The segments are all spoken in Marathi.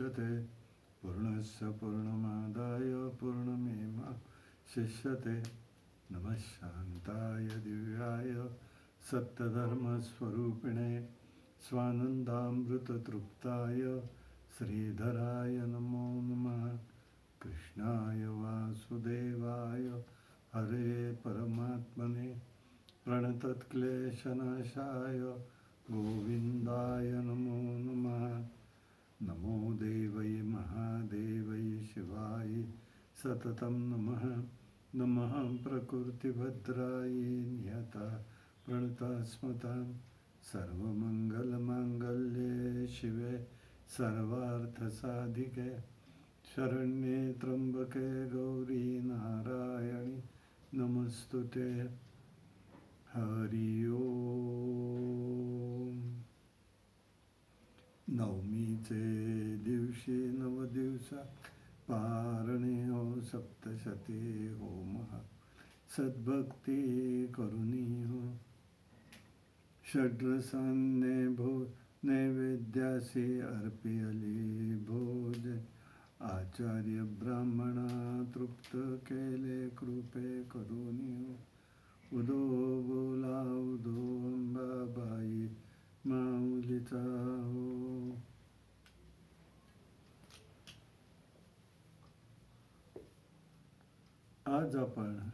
मुच्यते पूर्णस्य पूर्णमादाय पूर्णमेवावशिष्यते। नमः शान्ताय दिव्याय सत्यधर्मस्वरूपिणे स्वानन्दामृततृप्ताय श्रीधराय नमो नमः। कृष्णाय वासुदेवाय हरे परमात्मने प्रणतक्लेशनाशाय गोविन्दाय नमो नमः। नमो देवै महादेवै शिवाय सततं नमः। नमः प्रकृतिभद्रायै नियता प्रणतस्मतां सर्वमङ्गलमाङ्गल्ये शिवे सर्वार्थसाधिके शरण्ये त्र्यंबके गौरी नारायणी नमस्तुते। हरि ओम। नवमीचे दिवशी नवदिवसा पारणे हो सप्तशती होम सद्भक्ती करुणी हो षड्रसान्ने भो नैवेद्यासी अर्पियली भोज आचार्य ब्राह्मणा तृप्त केले कृपे करुणी उदो बोला उदो अंबाबाई माऊलीचा हो। आज आपण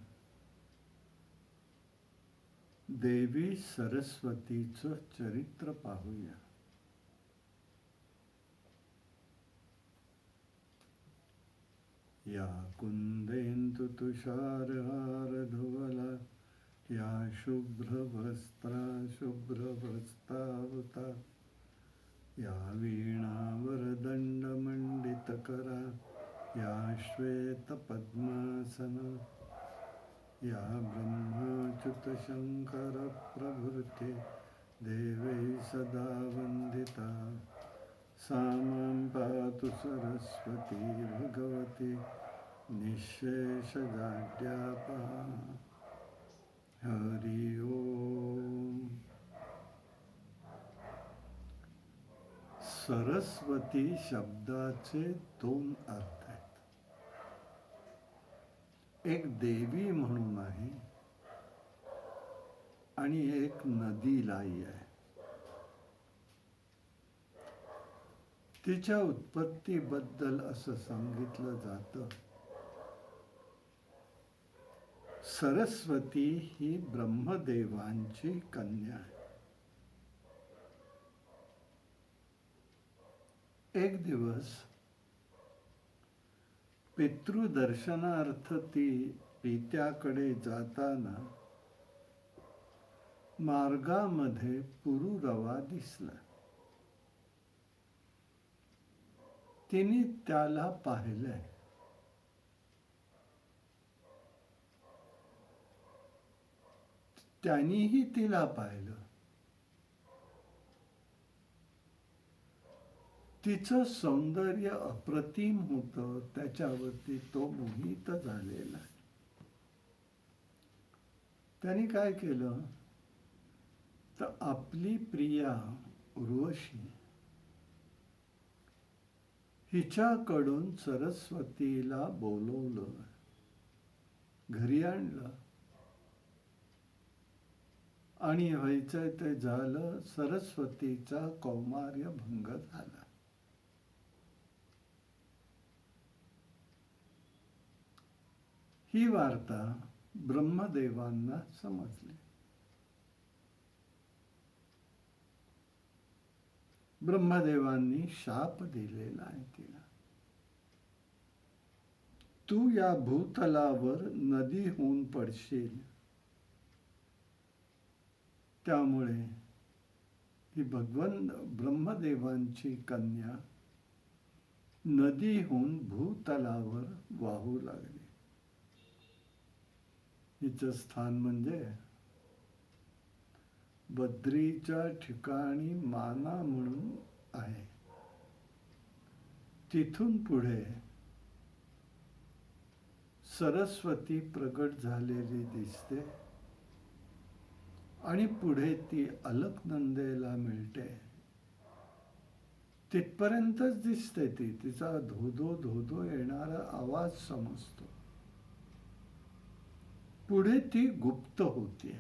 देवी सरस्वतीचं चरित्र पाहूया। या कुंदेन्दु तुषारहार धवला या शुभ्रवस्त्रा शुभ्रवस्त्रावृता या वीणावरदण्डमण्डितकरा या श्वेतपद्मासना या ब्रह्माच्युतशङ्करप्रभृते देवै सदा वन्दिता सा मां पातु सरस्वती भगवती निःशेषजाड्यापहा। हरि ओम। सरस्वती शब्दाचे दोन अर्थ आहेत। एक देवी म्हणून आहे आणि एक नदीलाई आहे। तिच्या उत्पत्तीबद्दल असं सांगितलं जातं, सरस्वती ही ब्रह्मदेवांची कन्या आहे। एक दिवस पितृदर्शनार्थ ती पित्याकडे जाताना मार्गामध्ये पुरुरवा दिसला। तिने त्याला पाहिलंय। त्यानेही तिला पाहिलं। तिचं सौंदर्य अप्रतिम होतं, त्याच्यावरती तो मोहित झालेला। त्याने काय केलं तर आपली प्रिया उर्वशी हिच्याकडून सरस्वतीला बोलवलं, घरी आणलं आणि व्हायचंय ते झालं। सरस्वतीचा कौमार्य भंग झाला। ही वार्ता ब्रह्मदेवांना समजली। ब्रह्मदेवांनी शाप दिलेला आहे तिला, तू या भूतलावर नदी होऊन पडशील। त्यामुळे ही ब्रह्मदेवांची कन्या नदी होऊन भूतलावर वाहू लागली। हिचं स्थान म्हणजे बद्रीच्या ठिकाणी माना म्हणून आहे। तिथून पुढे सरस्वती प्रगट झालेली दिसते आणि पुढे ती अलकनंदेला मिळते। तिथपर्यंतच दिसते ती. तिचा धोधो धोधो येणारा आवाज समजतो. पुढे ती गुप्त होते.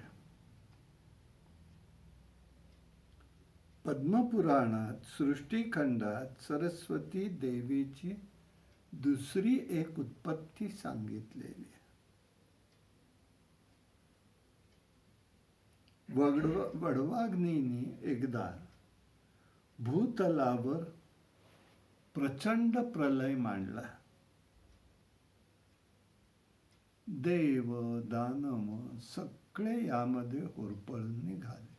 पद्मपुराणात सृष्टिखंडात सरस्वती देवीची दुसरी एक उत्पत्ती सांगितलेली आहे. वडवाग्नीने एकदा भूतलावर प्रचंड प्रलय मांडला. देव दानव सगळे यामध्ये होरपळून निघाले.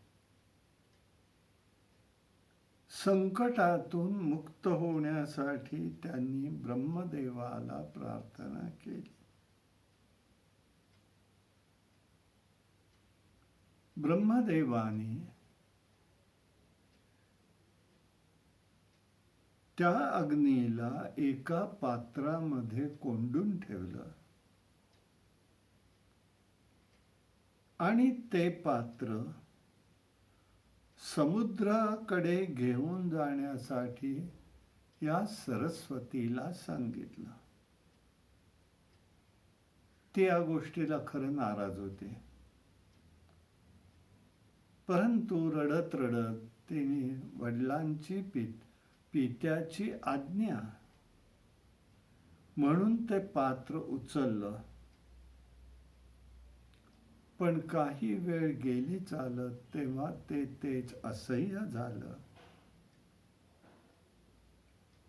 संकटातून मुक्त होण्यासाठी त्यांनी ब्रह्मदेवाला प्रार्थना केली. ब्रह्मदेवाने त्या अग्नीला एका पात्रामध्ये कोंडून ठेवलं आणि ते पात्र समुद्राकडे घेऊन जाण्यासाठी या सरस्वतीला सांगितलं. ती या गोष्टीला खरं नाराज होते. परंतु रडत रडत तिने वडिलांची पित्याची आज्ञा म्हणून ते पात्र उचललं. पण काही वेळ गेली चालत तेव्हा ते तेच असह्य झालं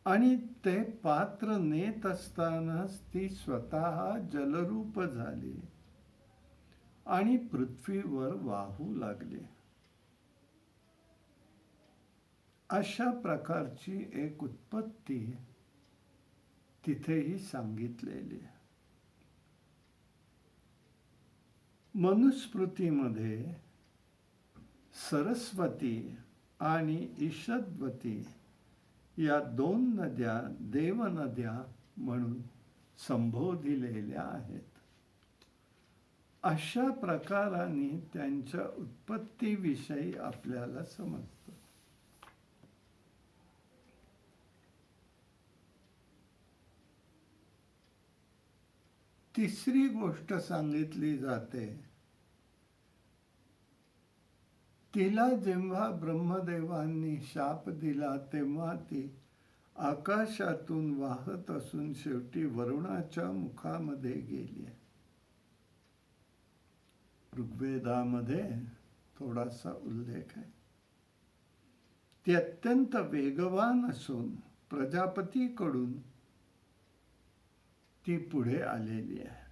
आणि ते पात्र नेत असतानाच ती स्वतः जलरूप झाली आणि पृथ्वीवर वाहू लागली. अशा प्रकारची एक उत्पत्ती तिथेही सांगितलेली आहे. मनुस्मृतीमध्ये सरस्वती आणि ईशद्वती या दोन नद्या देवनद्या म्हणून संबोधिलेल्या आहेत. अशा प्रकाराने त्यांच्या उत्पत्तीविषयी आपल्याला समजतं. तिसरी गोष्ट सांगितली जाते. तिला जेव्हा ब्रह्मदेवांनी शाप दिला तेव्हा ती आकाशातून वाहत असून शेवटी वरुणाच्या मुखामध्ये गेली. ऋग्वेदामध्ये थोडासा उल्लेख आहे. ती अत्यंत वेगवान असून प्रजापतीकडून ती पुढे आलेली आहे.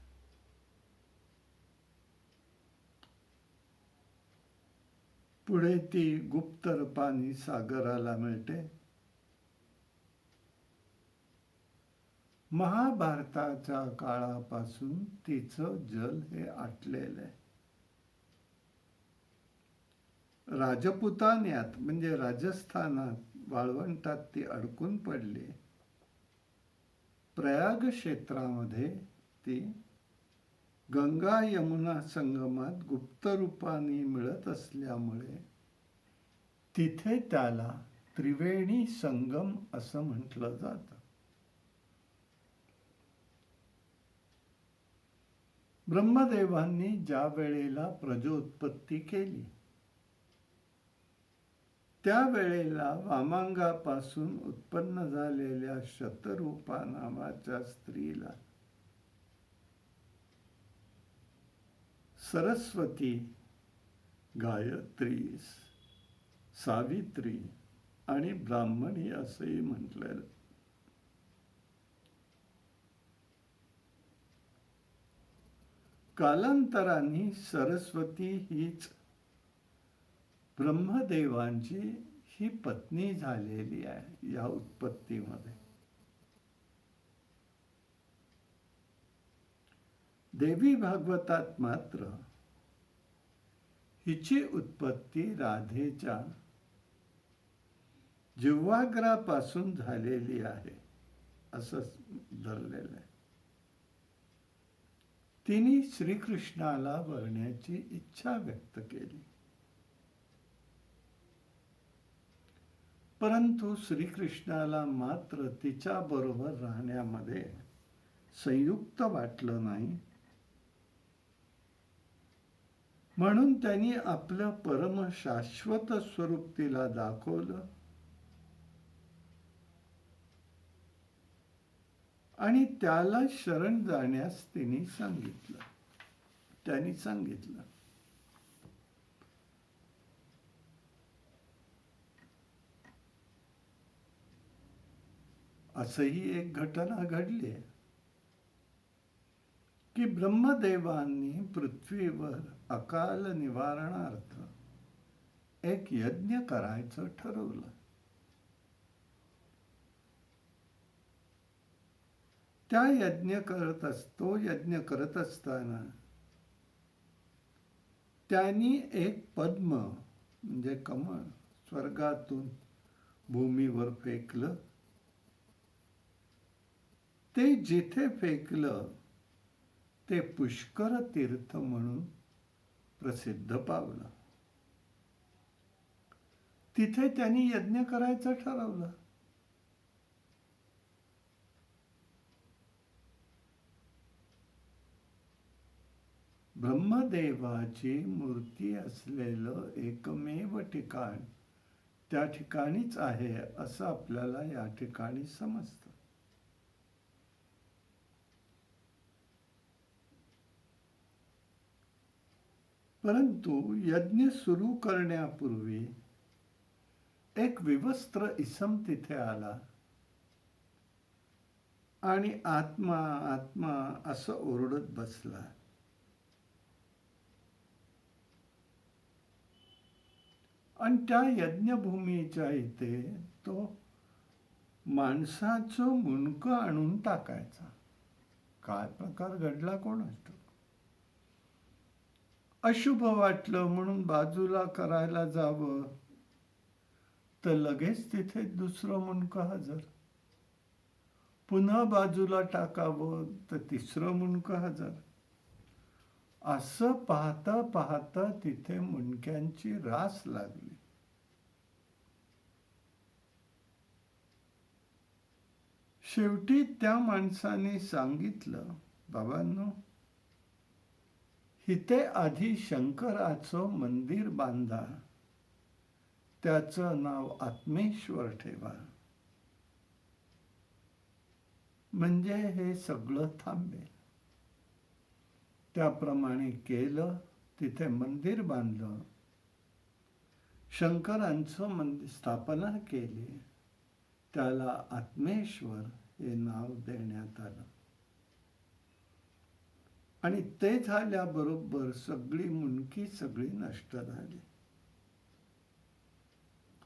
पुढे ती गुप्त रूपाने सागराला मिळते. महाभारताच्या काळापासून तिचं जल हे आटलेलं आहे. राजपुतान्यात म्हणजे राजस्थानात वाळवंटात ती अडकून पडली. प्रयाग क्षेत्रामध्ये ती गंगा यमुना संगमात गुप्त रूपाने मिळत असल्यामुळे तिथे त्याला त्रिवेणी संगम असं म्हटलं जातं. ब्रह्मदेवांनी ज्या वेळेला प्रजोत्पत्ती केली त्यावेळेला वामांगापासून उत्पन्न झालेल्या शतरूपा नावाच्या स्त्रीला सरस्वती, गायत्री, सावित्री आणि ब्राह्मणी असंही म्हटलेलं. कालांतराने सरस्वती हीच ब्रह्मदेवांची ही पत्नी झालेली आहे. या उत्पत्तीमध्ये देवी भागवतात मात्र हिची उत्पत्ती राधेच्या जिव्हाग्रापासून झालेली आहे असं धरलेलं आहे. तिने श्रीकृष्णाला वरण्याची इच्छा व्यक्त केली. परंतु श्रीकृष्णाला मात्र तिच्या बरोबर राहण्यामध्ये संयुक्त वाटलं नाही. म्हणून त्यांनी आपलं परम शाश्वत स्वरूप तिला दाखवलं आणि त्याला शरण जाण्यास त्यांनी सांगितलं. असंही एक घटना घडली की ब्रह्मदेवांनी पृथ्वीवर अकाल निवारणार्थ एक यज्ञ करायचं ठरवलं. तो यज्ञ करत असताना त्यांनी एक पद्म म्हणजे कमळ स्वर्गातून भूमीवर फेकलं. ते जिथे फेकलं ते पुष्कर तीर्थ म्हणून प्रसिद्ध पावलं. तिथे त्यांनी यज्ञ करायचं ठरवलं. ब्रह्मदेवाची मूर्ती असलेलं एकमेव ठिकाण त्या ठिकाणीच आहे असं आपल्याला या ठिकाणी समजतं. परंतु यज्ञ सुरू करण्यापूर्वी एक विवस्त्र इसम तिथे आला आणि आत्मा आत्मा असं ओरडत बसला. आणि त्या यज्ञभूमीच्या इथे तो माणसाचं मुंडकं आणून टाकायचा. काय प्रकार घडला कोणास ठाऊक. अशुभ वाटलं म्हणून बाजूला करायला जावं तर लगेच तिथे दुसरं मुंडकं हजर. पुन्हा बाजूला टाकावं तर तिसरं मुंडकं हजर. असं पाहता पाहता तिथे मुंडक्यांची रास लागली. शेवटी त्या माणसाने सांगितलं, बाबांनो, इथे आधी शंकराचं मंदिर बांधा, त्याचं नाव आत्मेश्वर ठेवा, म्हणजे हे सगळं थांबेल. त्याप्रमाणे केलं. तिथे मंदिर बांधलं, शंकरांचं मंदिर स्थापना केली, त्याला आत्मेश्वर हे नाव देण्यात आलं. आणि ते झाल्याबरोबर सगळी मुंडकी सगळी नष्ट झाली.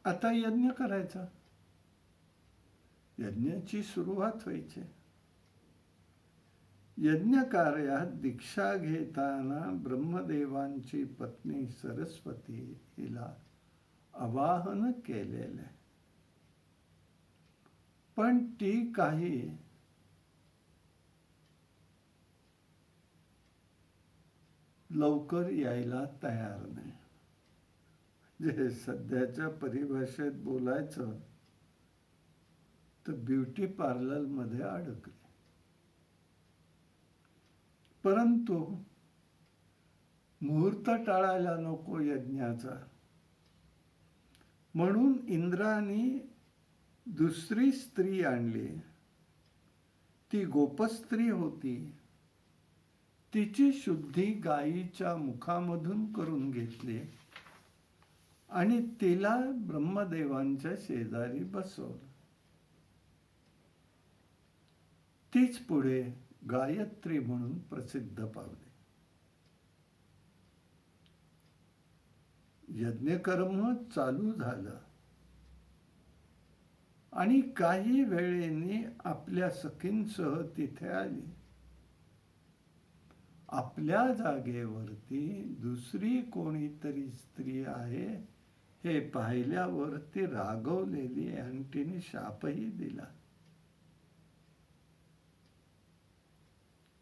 आता यज्ञ करायचा, यज्ञाची सुरुवात व्हायची. यज्ञ कार्यात दीक्षा घेताना ब्रह्मदेवांची पत्नी सरस्वती हिला आवाहन केलेले, पण ती काही लवकर यायला तयार नाही. जे सध्याच्या परिभाषेत बोलायचं तर ब्युटी पार्लर मध्ये अडकली. परंतु मुहूर्त टाळायला नको यज्ञाचा, म्हणून इंद्राने दुसरी स्त्री आणली. ती गोपस्त्री होती. तिची शुद्धी गायीच्या मुखामधून करून घेतली आणि तिला ब्रह्मदेवांच्या शेजारी बसवलं. तीच पुढे गायत्री म्हणून प्रसिद्ध पावली. यज्ञकर्म चालू झालं आणि काही वेळेने आपल्या सखींसह तिथे आली. आपल्या जागेवरती दुसरी कोणीतरी स्त्री आहे हे पाहिल्यावर ती रागवलेली आणि तिने शापही दिला.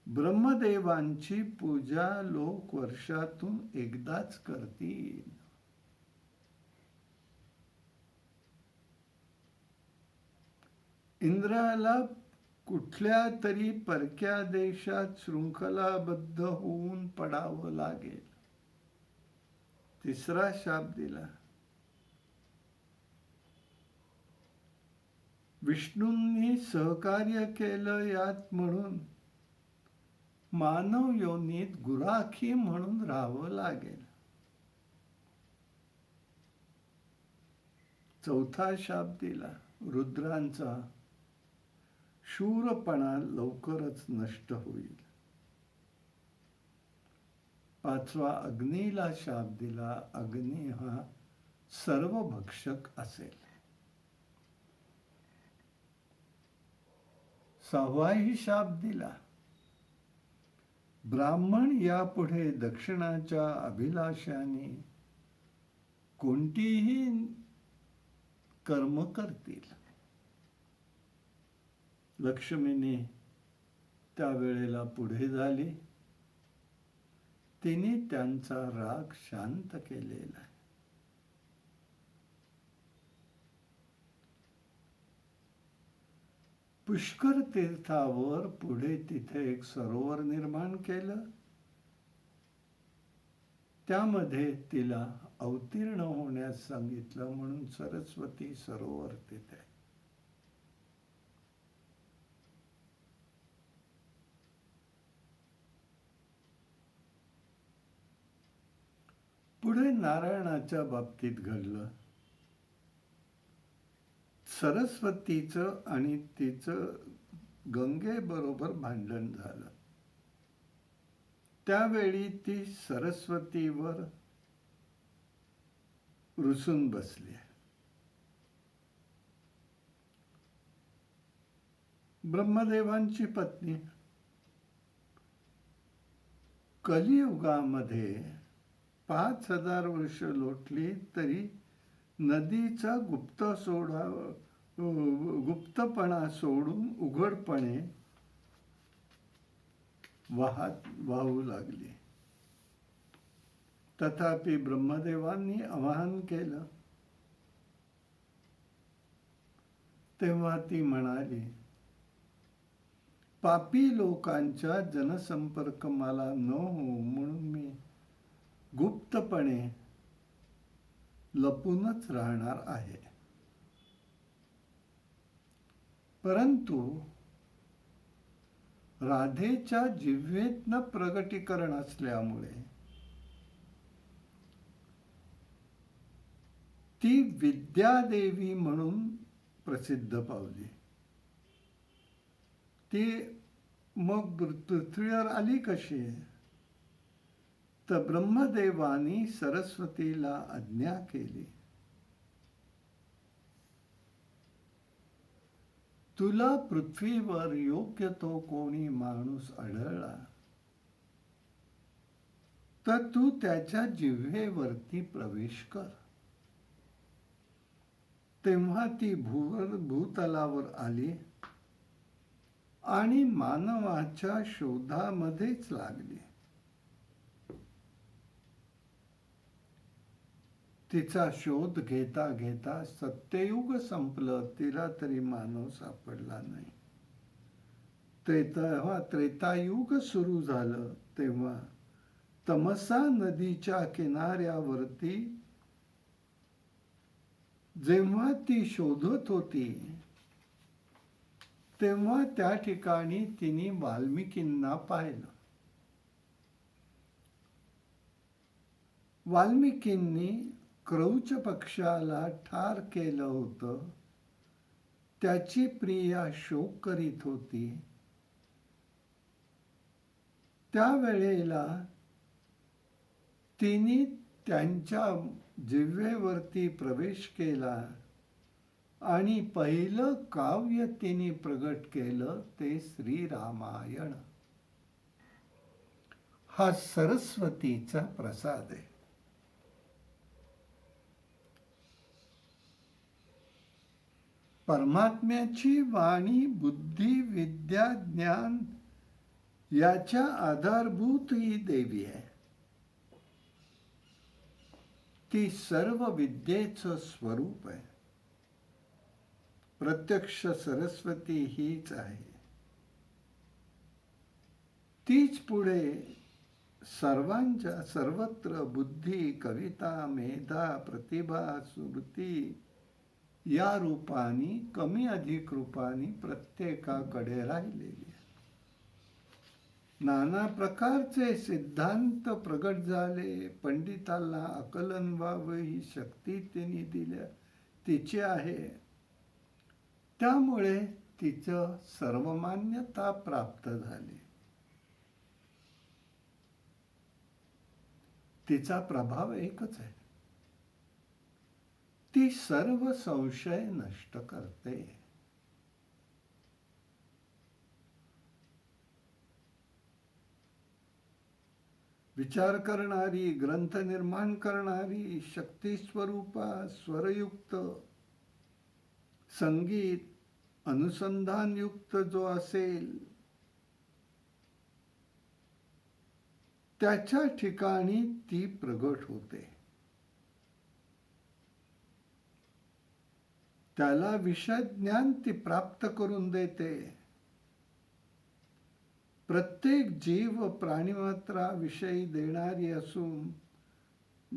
ब्रह्मदेवांची पूजा लोक वर्षातून एकदाच करतील. इंद्राला कुठल्या तरी परक्या देशात शृंखलाबद्ध होऊन पडावं लागेल. तिसरा शाप दिला. विष्णूंनी सहकार्य केलं यात म्हणून मानव योनीत गुराखी म्हणून राहावं लागेल. चौथा शाप दिला रुद्रांचा. शूरपणा लवकरच नष्ट होईल. पाचवा अग्नीला शाप दिला. अग्नी हा सर्वभक्षक असेल. सहावाही शाप दिला. ब्राह्मण यापुढे दक्षिणाच्या अभिलाषाने कोणतीही कर्म करतील. लक्ष्मीने त्यावेळेला पुढे झाली. तिने त्यांचा राग शांत केलेला आहे. पुष्कर तीर्थावर पुढे तिथे एक सरोवर निर्माण केलं. त्यामध्ये तिला अवतीर्ण होण्यास सांगितलं म्हणून सरस्वती सरोवर तिथे. पुढे नारायणाच्या बाबतीत घडलं. सरस्वतीचं आणि तिचं गंगेबरोबर भांडण झालं. त्यावेळी ती सरस्वतीवर रुसून बसली. ब्रह्मदेवांची पत्नी कलियुगामध्ये 5000 वर्ष लोटली तरी नदीचा गुप्तपणा सोडून उघडपणे वाहू लागली. तथापि ब्रह्मदेवांनी आवाहन केलं तेव्हा ती म्हणाली, पापी लोकांचा जनसंपर्क मला न हो म्हणून मी गुप्तपणे लपूनच राहणार आहे. परंतु राधेच्या जिव्हेतनं प्रगटीकरण असल्यामुळे ती विद्यादेवी म्हणून प्रसिद्ध पावली. ती मग पृथ्वीवर आली कशी? तर ब्रह्मदेवानी सरस्वतीला आज्ञा केली, तुला पृथ्वीवर योग्य तो कोणी माणूस आढळला तर तू त्याच्या जिव्हेवरती प्रवेश कर. तेव्हा ती भूतलावर आली आणि मानवाच्या शोधामध्येच लागली. तिचा शोध घेता घेता सत्ययुग संपलं, तिला तरी मानव सापडला नाही. त्रेतायुग सुरू झालं तेव्हा तमसा नदीच्या किनाऱ्यावरती जेव्हा ती शोधत होती तेव्हा त्या ठिकाणी तिने वाल्मिकींना पाहिलं. वाल्मिकींनी क्रौच पक्षाला ठार केलं होतं. त्याची प्रिया शोक करीत होती. त्यावेळेला तिने त्यांच्या जिव्हेवरती प्रवेश केला आणि पहिलं काव्य तिने प्रगट केलं ते श्रीरामायण. हा सरस्वतीचा प्रसाद आहे. परमात्म्याची वाणी बुद्धी विद्या ज्ञान याच्या आधारभूत ही देवी आहे. ती सर्व विद्येचं स्वरूप आहे. प्रत्यक्ष सरस्वती हीच आहे. तीच पुढे सर्वत्र बुद्धी, कविता, मेधा, प्रतिभा, सुबुद्धी या रूपाने कमी अधिक रूपाने प्रत्येकाकडे राहिलेली आहे. नाना प्रकारचे सिद्धांत प्रगट झाले. पंडितांना आकलन व्हावं ही शक्ती तिने दिल्या तिची आहे. त्यामुळे तिचं सर्वमान्यता प्राप्त झाली. तिचा प्रभाव एकच आहे, ती सर्व संशय नष्ट करते. विचार करणारी, ग्रंथ निर्माण करणारी, शक्ती स्वरूपा, स्वरयुक्त, संगीत, अनुसंधानयुक्त जो असेल त्याच्या ठिकाणी ती प्रगट होते. त्याला विषय ज्ञान ती प्राप्त करून देते. प्रत्येक जीव प्राणिमात्राविषयी देणारी असून,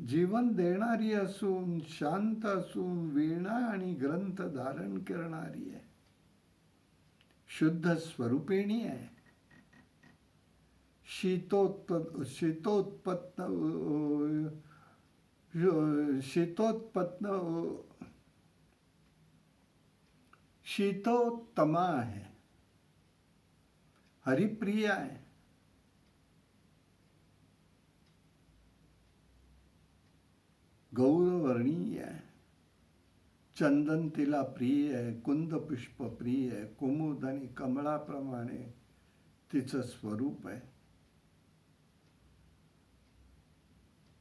जीवन देणारी असून, शांत असून, वीणा आणि ग्रंथ धारण करणारी आहे. शुद्ध स्वरूपिणी आहे. शीतोत्तमा आहे. हरिप्रिय आहे. गौरवर्णीय आहे. चंदन तिला प्रिय आहे. कुंद पुष्प प्रिय आहे. कुमुद आणि कमळाप्रमाणे तिचं स्वरूप आहे.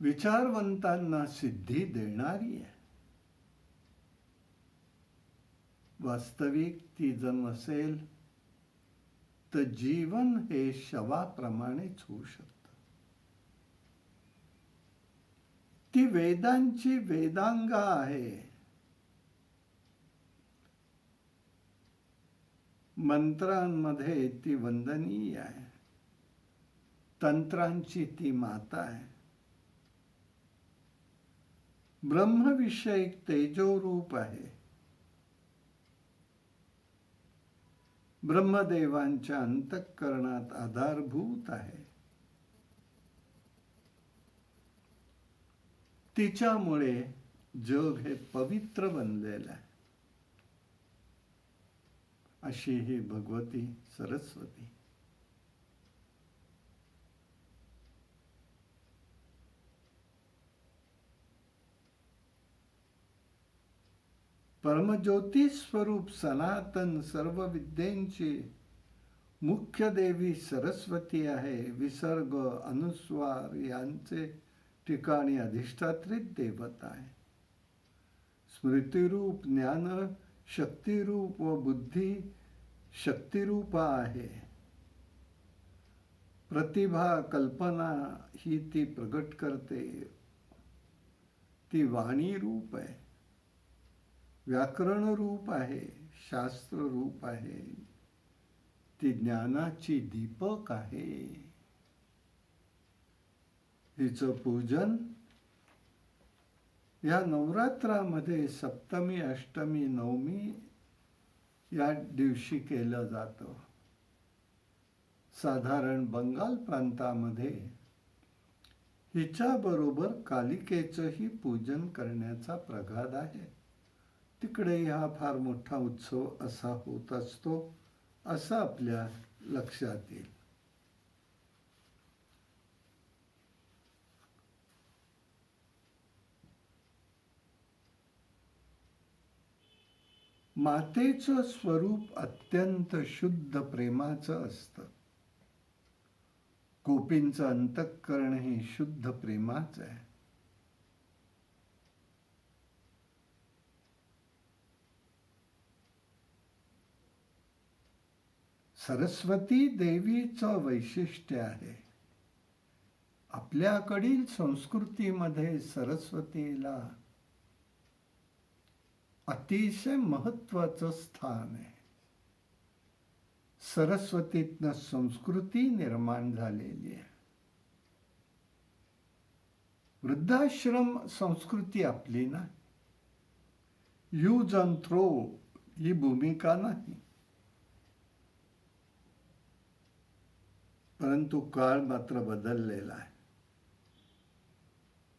विचारवंतांना सिद्धी देणारी आहे. वास्तविक ती जर नसेल तर जीवन हे शवाप्रमाणेच होऊ शकतं. ती वेदांची वेदांगा आहे. मंत्रांमध्ये ती वंदनीय आहे. तंत्रांची ती माता आहे. ब्रह्मविषयक तेजोरूप आहे. ब्रह्मदेवांच्या अंतःकरणात आधारभूत आहे. तिच्यामुळे जग हे पवित्र बनलेलं आहे. अशी ही भगवती सरस्वती. परमज्योती स्वरूप सनातन सर्व विद्येंची मुख्य देवी सरस्वती आहे. विसर्ग, अनुस्वार यांचे ठिकाणी अधिष्ठात्री देवता आहे. स्मृतिरूप, ज्ञान शक्तिरूप व बुद्धी शक्तिरूपा आहे. प्रतिभा, कल्पना ही ती प्रगट करते. ती वाणी रूप आहे. व्याकरण रूप आहे. शास्त्र रूप आहे. ती ज्ञानाची दीपक आहे. हिचं पूजन या नवरात्रामध्ये सप्तमी, अष्टमी, नवमी या दिवशी केलं जातं. साधारण बंगाल प्रांतामध्ये हिच्याबरोबर कालिकेचंही पूजन करण्याचा प्रघात आहे. तिकडे हा फार मोठा उत्सव असा होत असतो, असं आपल्या लक्षात येईल. मातेचं स्वरूप अत्यंत शुद्ध प्रेमाचं असतं. गोपींचं अंतःकरण हे शुद्ध प्रेमाचं आहे. सरस्वती देवीचं वैशिष्ट्य आहे. आपल्याकडील संस्कृतीमध्ये सरस्वतीला अतिशय महत्वाचं स्थान आहे. सरस्वतीतनं संस्कृती निर्माण झालेली आहे. वृद्धाश्रम संस्कृती आपली ना, यूज अँड थ्रो ही भूमिका नाही. परंतु काळ मात्र बदललेला आहे.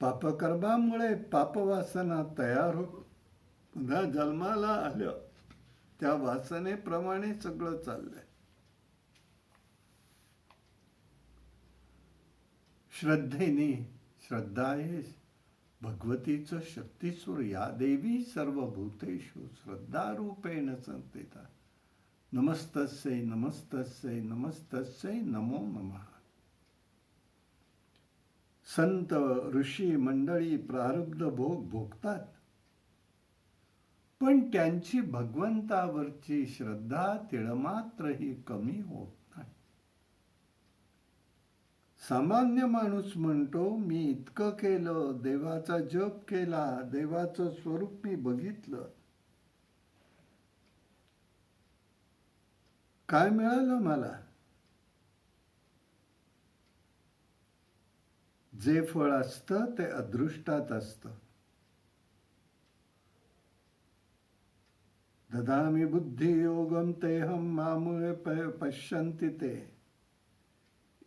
पापकर्मामुळे पापवासना तयार होत पुन्हा जन्माला आल्या त्या वासनेप्रमाणे सगळं चाललंय. श्रद्धेने, श्रद्धा आहे भगवतीचं शक्तिसूर. या देवी सर्वभूतेषु श्रद्धारूपेण संस्थिता. नमस्तस्यै नमस्तस्यै नमस्तस्यै नमो नमः. संत ऋषी मंडळी प्रारब्ध भोग भोगतात, पण त्यांची भगवंतावरची श्रद्धा तिळमात्रही कमी होत नाही. सामान्य माणूस म्हणतो, मी इतकं केलं, देवाचा जप केला, देवाचं स्वरूप मी बघितलं, काय मिळालं मला? जे फळ असतं ते अदृष्टात असतं. ददामि बुद्धियोगम तेहम मामुळे पश्यन्ति ते.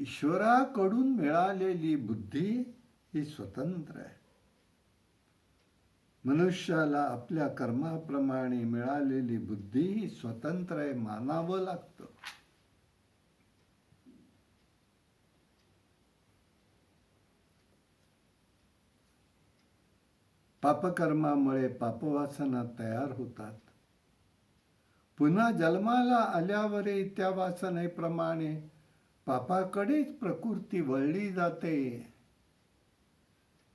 ईश्वराकडून मिळालेली बुद्धी ही स्वतंत्र आहे. मनुष्याला आपल्या कर्माप्रमाणे मिळालेली बुद्धी ही स्वतंत्र आहे, मानावं लागतं. पापकर्मामुळे पापवासना तयार होतात. पुन्हा जन्माला आल्यावरही त्या वासनेप्रमाणे पापाकडेच प्रकृती वळली जाते.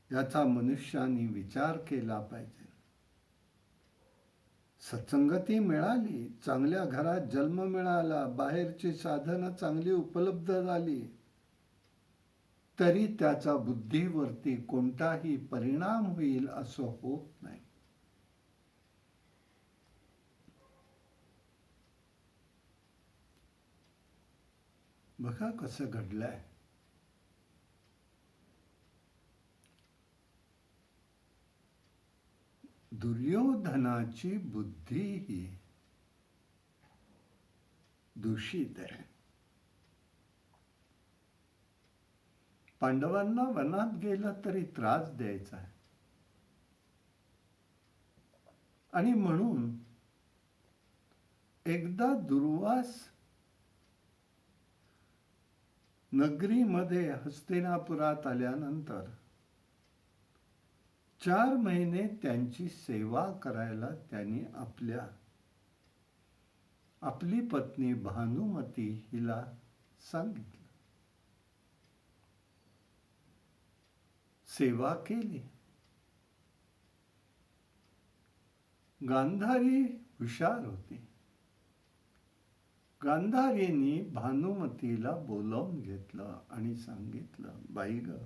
याचा मनुष्याने विचार केला पाहिजे. सत्संगती मिळाली, चांगल्या घरात जन्म मिळाला, बाहेरची साधनं चांगली उपलब्ध झाली, तरी त्याचा बुद्धीवरती कोणताही परिणाम होईल असं होत नाही. बघा कसं घडलंय. दुर्योधनाची बुद्धी ही दूषित आहे. पांडवांना वनात गेला तरी त्रास द्यायचा आहे. आणि म्हणून एकदा दुर्वास नगरीमध्ये हस्तिनापुरात आल्यानंतर 4 महिने त्यांची सेवा करायला त्यांनी आपली पत्नी भानुमती हिला सांगितलं. सेवा केली. गांधारी हुशार होती. गांधारीने भानुमतीला बोलावून घेतलं आणि सांगितलं, बाई ग,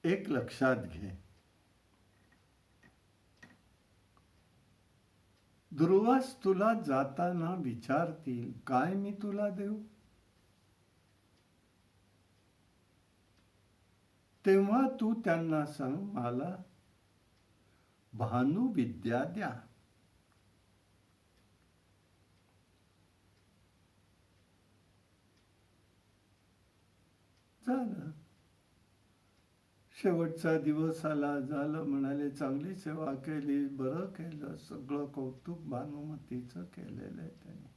एक लक्षात घे, दुर्वास तुला जाताना विचारतील काय मी तुला देऊ, तेव्हा तू त्यांना सांग मला भानुविद्या द्या. झालं. शेवटचा दिवस आला, झालं. म्हणाले चांगली सेवा केली, बरं केलं. सगळं कौतुक भानुमतीचं केलेलं आहे त्याने.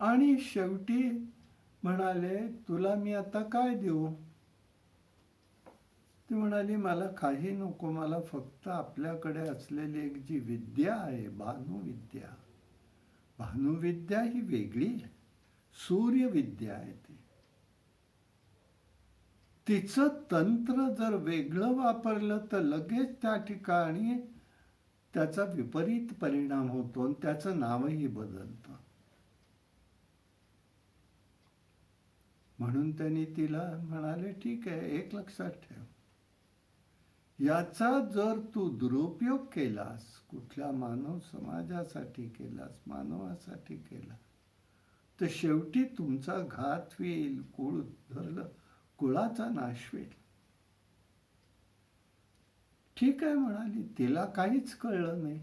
आणि शेवटी म्हणाले तुला मी आता काय देऊ. ती म्हणाली मला काही नको, मला फक्त आपल्याकडे असलेली एक जी विद्या आहे भानुविद्या. भानुविद्या ही वेगळी आहे, सूर्यविद्या आहे ती. तिचं तंत्र जर वेगळं वापरलं तर लगेच त्या ठिकाणी त्याचा विपरीत परिणाम होतो आणि त्याचं नावही बदलतं. म्हणून त्यांनी तिला म्हणाले, ठीक आहे, एक लक्षात ठेव, याचा जर तू दुरुपयोग केलास, कुठल्या मानव समाजासाठी केलास, मानवासाठी केला, तर शेवटी तुमचा घात होईल, कुळ धरलं, कुळाचा नाश होईल. ठीक आहे म्हणाली. तिला काहीच कळलं नाही.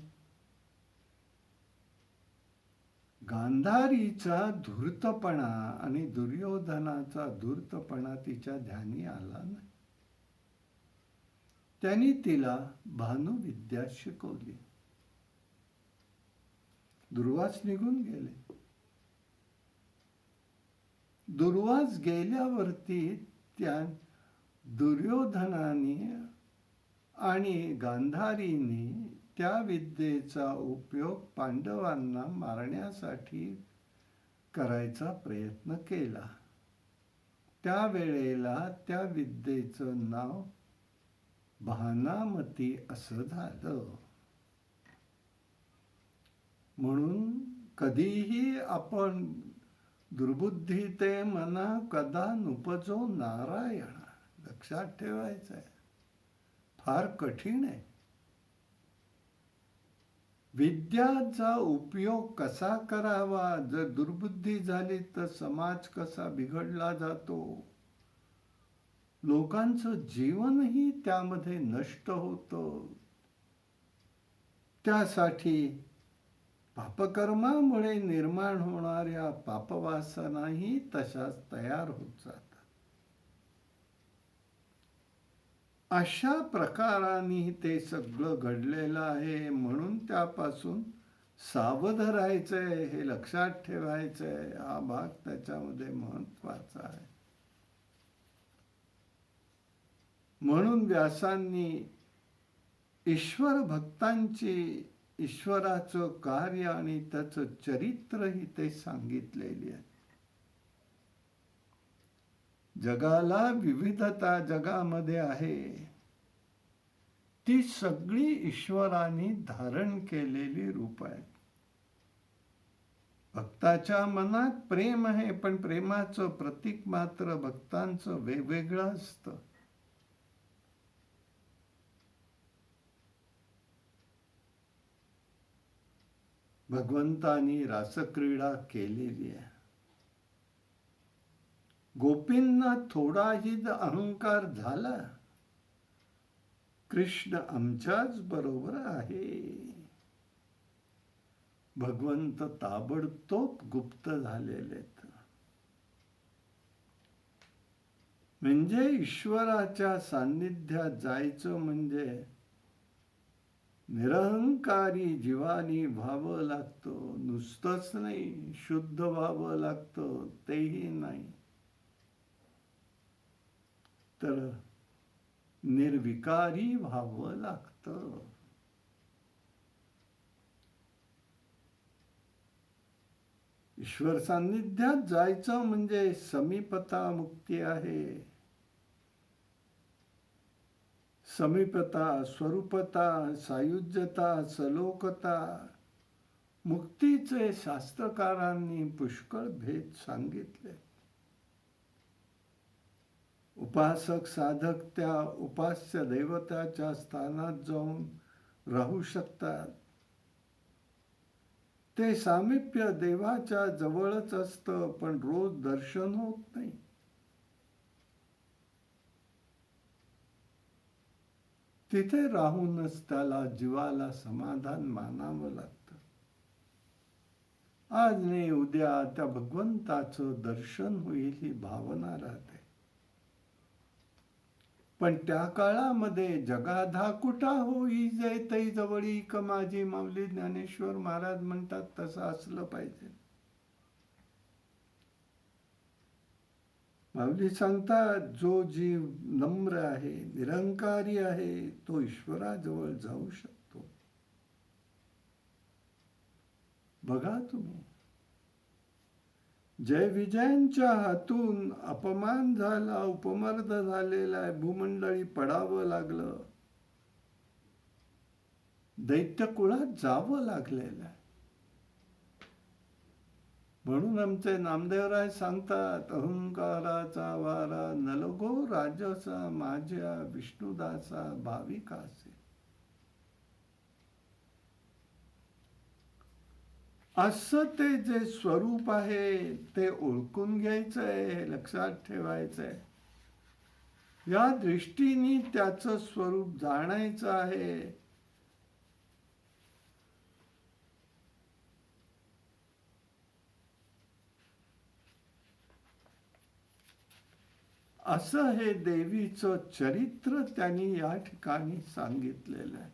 गांधारीचा धूर्तपणा आणि दुर्योधनाचा धूर्तपणा तिच्या ध्यानी आला नाही. त्यांनी तिला भानुविद्या शिकवली. दुर्वास निघून गेले. दुर्वास गेल्यावरती त्या दुर्योधनाने आणि गांधारीने त्या विद्येचा उपयोग पांडवांना मारण्यासाठी करायचा प्रयत्न केला. त्यावेळेला त्या विद्येचं नाव भानामती असं झालं. म्हणून कधीही आपण दुर्बुद्धी ते मना कदा नुपजो नारायण लक्षात ठेवायचं आहे. फार कठीण आहे. विद्याचा उपयोग कसा करावा, जर दुर्बुद्धी झाली तर समाज कसा बिघडला जातो, लोकांचं जीवनही त्यामध्ये नष्ट होतं. त्यासाठी पापकर्मामुळे निर्माण होणाऱ्या पापवासनाही तशाच तयार होत जातात. अशा प्रकाराने ते सगळं घडलेलं आहे. म्हणून त्यापासून सावध राहायचंय, हे लक्षात ठेवायचंय. हा भाग त्याच्यामध्ये महत्वाचा आहे. म्हणून व्यासांनी ईश्वर भक्तांची ईश्वराचं कार्य आणि त्याचं चरित्रही ते सांगितलेली आहे. जगाला विविधता जगामध्ये आहे, ती सगळी ईश्वराने धारण केलेली रूप आहेत. भक्ताच्या मनात प्रेम आहे, पण प्रेमाचं प्रतीक मात्र भक्तांचं वेगवेगळं असतं. भगवंतानी रासक्रीडा केलेली आहे. गोपींना थोडाही अहंकार झाला, कृष्ण आमच्याच बरोबर आहे. भगवंत ताबडतोब गुप्त झालेले. म्हणजे ईश्वराच्या सान्निध्यात जायचं म्हणजे निरहंकारी जीवानी व्हावं लागतं. नुसतंच नाही, शुद्ध व्हावं लागतं, तेही नाही, तर निर्विकारी व्हावं लागतं. ईश्वर सान्निध्यात जायचं म्हणजे समीपता मुक्ती आहे. समीपता, स्वरूपता, सायुज्यता, सलोकता, मुक्तीचे शास्त्रकारांनी पुष्कळ भेद सांगितले. उपासक साधक त्या उपास्य दैवताच्या स्थानात जाऊन राहू शकतात. ते सामिप्य देवाच्या जवळच असतं, पण रोज दर्शन होत नाही. तिथे राहूनच त्याला जीवाला समाधान मानावं लागतं. आज नाही उद्या त्या भगवंताचं दर्शन होईल ही भावना राहते. पण त्या काळामध्ये जगाधाकुटा होई जैतई जवळी क माझी माऊली ज्ञानेश्वर महाराज म्हणतात, तसं असलं पाहिजे. माऊली सांगतात, जो जीव नम्र आहे, निरंकारी आहे, तो ईश्वराजवळ जाऊ शकतो. बघा तुम्ही, जय विजयांच्या हातून अपमान झाला, उपमर्द झालेला आहे, भूमंडळी पडावं लागलं, दैत्य कुळात जावं लागलेलं आहे. म्हणून आमचे नामदेवराय सांगतात, अहंकाराचा वारा नलगो राजसा माझ्या विष्णुदासा भाविकासे. असं ते जे स्वरूप आहे ते ओळखून घ्यायचंय, लक्षात ठेवायचंय. या दृष्टीने त्याचं स्वरूप जाणायचं आहे. असं हे देवीचं चरित्र त्यांनी या ठिकाणी सांगितलेलं आहे.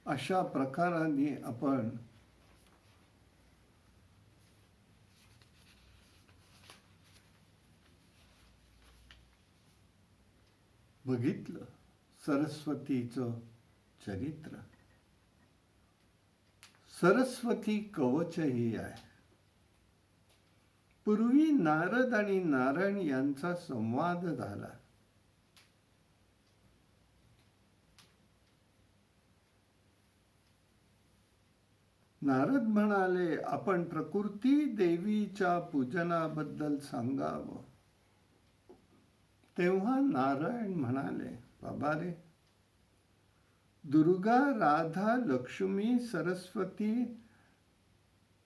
अशा प्रकाराने आपण बघितलं सरस्वतीचं चरित्र. सरस्वती कवचही आहे. पूर्वी नारद आणि नारायण यांचा संवाद झाला. नारद म्हणाले, आपण प्रकृती देवीच्या पूजनाबद्दल सांगावं. तेव्हा नारायण म्हणाले, बाबा रे, दुर्गा, राधा, लक्ष्मी, सरस्वती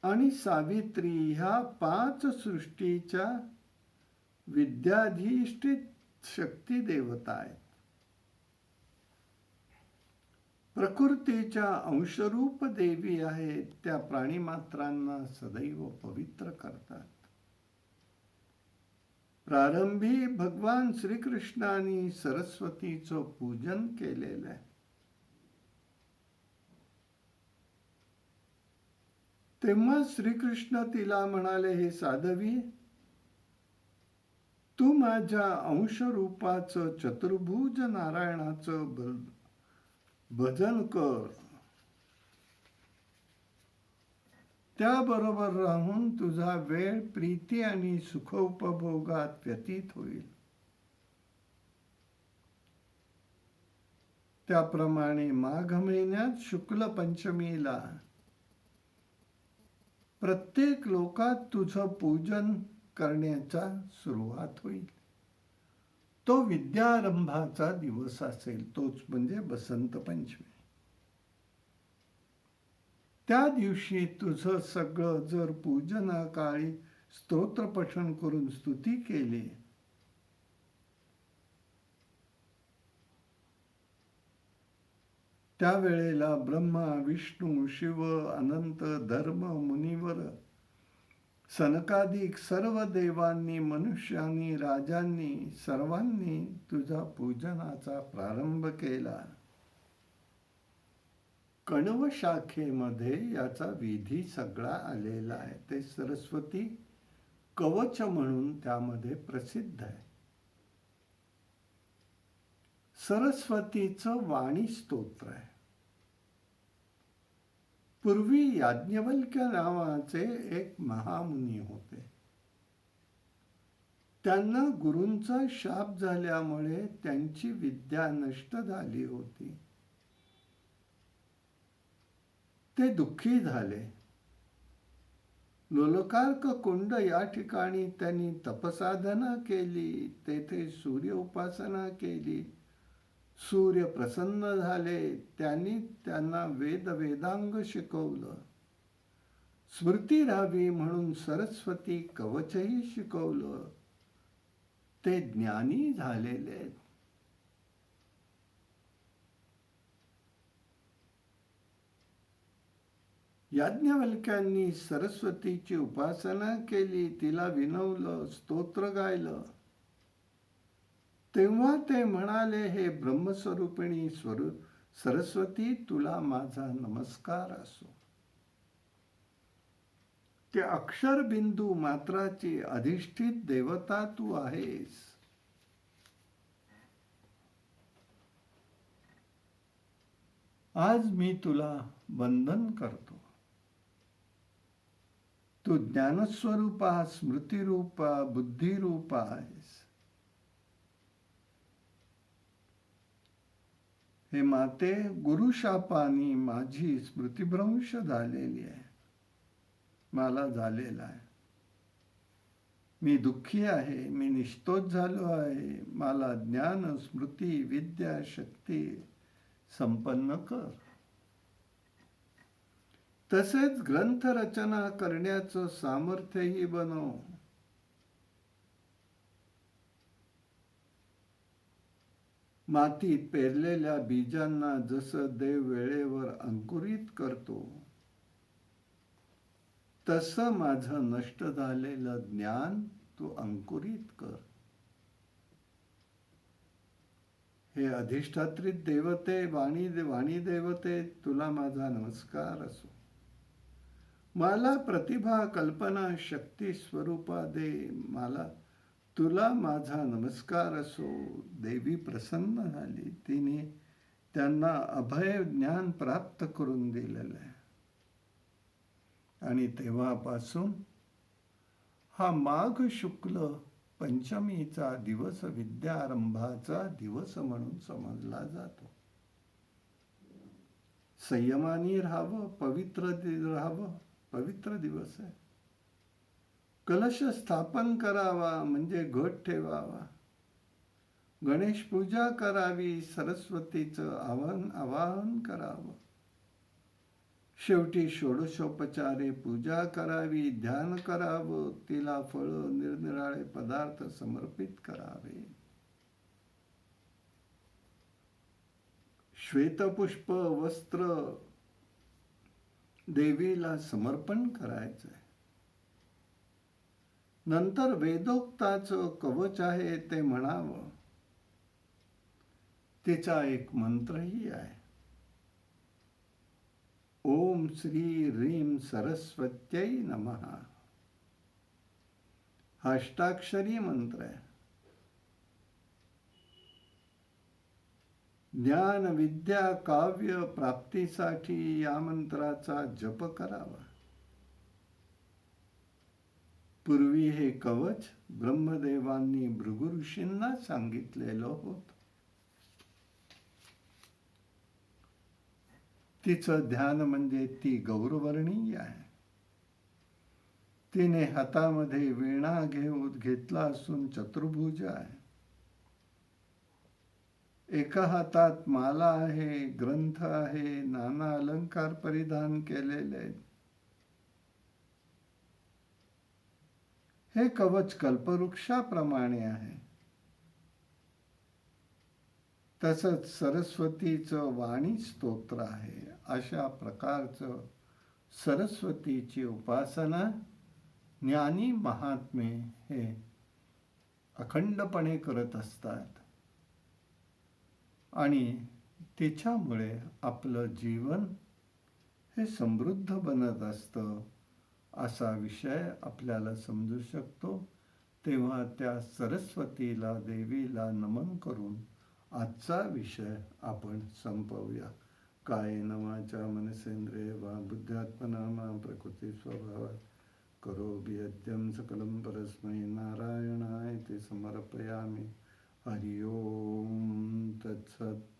आणि सावित्री ह्या 5 सृष्टीच्या विद्याधिष्ठित शक्ती देवता आहेत. प्रकृतीच्या अंशरूप देवी आहेत. त्या प्राणीमात्रांना सदैव पवित्र करतात. प्रारंभी भगवान श्रीकृष्णाने सरस्वतीचं पूजन केलेलं आहे. तेव्हा श्रीकृष्ण तिला म्हणाले, हे साध्वी, तू माझ्या अंशरूपाचं चतुर्भुज नारायणाचं भजन कर. त्याबरोबर राहून तुझा वेळ प्रीती आणि सुखोपभोगात व्यतीत होईल. त्याप्रमाणे माघ महिन्यात शुक्ल पंचमीला प्रत्येक लोकात तुझं पूजन करण्याचा सुरुवात होईल. तो विद्यारंभाचा दिवस असेल, तोच म्हणजे बसंत पंचमी. त्या दिवशी तुझं सगळं जर पूजनाकाळी स्तोत्रपठण करून स्तुती केली, त्यावेळेला ब्रह्मा, विष्णू, शिव, अनंत, धर्म, मुनिवर, सनकादिक सर्व देवांनी, मनुष्यांनी, राजांनी, सर्वांनी तुझा पूजनाचा प्रारंभ केला. कण्व शाखेमध्ये याचा विधी सगळा आलेला आहे. ते सरस्वती कवच म्हणून त्यामध्ये प्रसिद्ध आहे. सरस्वतीचं वाणी स्तोत्र आहे. पूर्वी याज्ञवल्क्य नावाचे एक महामुनी होते. त्यांना गुरूंचा शाप झाल्यामुळे त्यांची विद्या नष्ट झाली होती. ते दुःखी झाले. लोलकार्क कुंड या ठिकाणी त्यांनी तपसाधना केली. तेथे सूर्य उपासना केली. सूर्य प्रसन्न झाले. त्यांनी त्यांना वेदांग शिकवलं. स्मृती राहावी म्हणून सरस्वती कवचही शिकवलं. ते ज्ञानी झालेले. याज्ञवल्क्यांनी सरस्वतीची उपासना केली. तिला विनवलं, स्तोत्र गायलं. तेव्हा ते म्हणाले, हे ब्रह्मस्वरूपिणी सरस्वती, तुला माझा नमस्कार असो. ते अक्षरबिंदू मात्राची अधिष्ठित देवता तू आहेस. आज मी तुला वंदन करतो. तू ज्ञानस्वरूपा, स्मृतिरूपा, बुद्धिरूपा आहेस. हे माते, गुरुशापानी माझी स्मृतिभ्रंश झालेली आहे, मला झालेला आहे. मी दुःखी आहे, मी निस्तोष झालो आहे. मला ज्ञान, स्मृती, विद्या, शक्ती संपन्न कर. तसेच ग्रंथ रचना करण्याचं सामर्थ्यही बनव. मातीत पेरलेल्या बीजांना जसं देव वेळेवर अंकुरित करतो, तसं माझं नष्ट झालेलं ज्ञान तू अंकुरित कर. हे अधिष्ठात्री देवते, वाणी देवते, तुला माझा नमस्कार असो. मला प्रतिभा, कल्पना, शक्ती स्वरूपा दे. तुला माझा नमस्कार असो. देवी प्रसन्न झाली. तिने त्यांना अभय ज्ञान प्राप्त करून दिलेलं आहे. आणि तेव्हापासून हा माघ शुक्ल पंचमीचा दिवस विद्यारंभाचा दिवस म्हणून समजला जातो. संयमानी राहावं, पवित्र राहावं. पवित्र दिवस आहे. कलश स्थापन करावा म्हणजे घट ठेवावा. गणेश पूजा करावी, सरस्वतीचं आवाहन करावं. शेवटी षोडशोपचारे पूजा करावी, ध्यान करावं, तिला फळं, निरनिराळे पदार्थ समर्पित करावे. श्वेतपुष्प वस्त्र देवीला समर्पण करायचंय. नंतर वेदोक्ताचं कवच आहे ते म्हणावं. तिचा एक मंत्रही आहे. ओम श्री ह्रीं सरस्वत्यै नमः. हा अष्टाक्षरी मंत्र आहे. ज्ञान, विद्या, काव्य प्राप्तीसाठी या मंत्राचा जप करावा. पूर्वी हे कवच ब्रह्मदेवांनी भृगु ऋषींना सांगितलेलं होतं. तिचं ध्यान म्हणजे ती गौरवर्णीय आहे. तिने हातामध्ये वीणा घेतला असून चतुर्भुज आहे. एका हातात माला आहे, ग्रंथ आहे, नाना अलंकार परिधान केलेले आहेत. हे कवच कल्पवृक्षाप्रमाणे आहे. तसंच सरस्वतीचं वाणी स्तोत्र आहे. अशा प्रकारचं सरस्वतीची उपासना ज्ञानी महात्मे हे अखंडपणे करत असतात. आणि तिच्यामुळे आपलं जीवन हे समृद्ध बनत असतं, असा विषय आपल्याला समजू शकतो. तेव्हा त्या सरस्वतीला, देवीला नमन करून आजचा विषय आपण संपवूया. कायेन वाचा मनसेंद्रिये वा बुद्ध्यात्मना मा प्रकृती स्वभावात् करोमि यद्यं सकलं परस्मै नारायणाय ते समर्पयामि. हरि ओम तत्सत्.